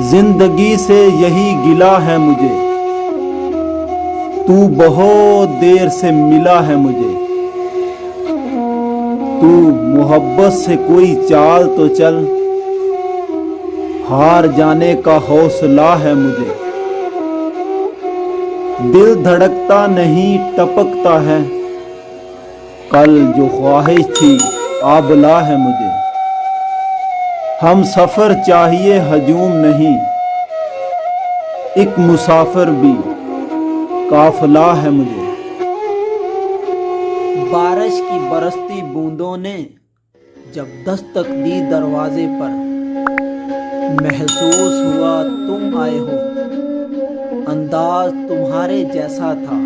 زندگی سے یہی گلہ ہے مجھے، تو بہت دیر سے ملا ہے مجھے۔ تو محبت سے کوئی چال تو چل، ہار جانے کا حوصلہ ہے مجھے۔ دل دھڑکتا نہیں ٹپکتا ہے، کل جو خواہش تھی آبلا ہے مجھے۔ ہم سفر چاہیے ہجوم نہیں، ایک مسافر بھی قافلہ ہے مجھے۔ بارش کی برستی بوندوں نے جب دستک دی دروازے پر، محسوس ہوا تم آئے ہو، انداز تمہارے جیسا تھا۔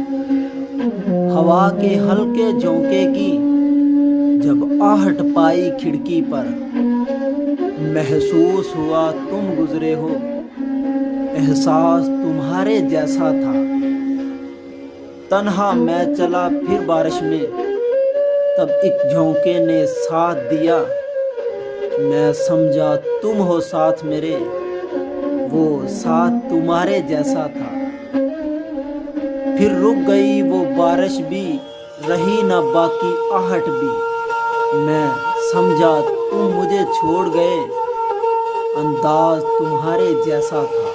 ہوا کے ہلکے جھونکے کی جب آہٹ پائی کھڑکی پر، محسوس ہوا تم گزرے ہو، احساس تمہارے جیسا تھا۔ تنہا میں چلا پھر بارش میں، تب ایک جھونکے نے ساتھ دیا۔ میں سمجھا تم ہو ساتھ میرے، وہ ساتھ تمہارے جیسا تھا۔ پھر رک گئی وہ بارش بھی، رہی نہ باقی آہٹ بھی۔ میں سمجھا تم مجھے چھوڑ گئے، انداز تمہارے جیسا تھا۔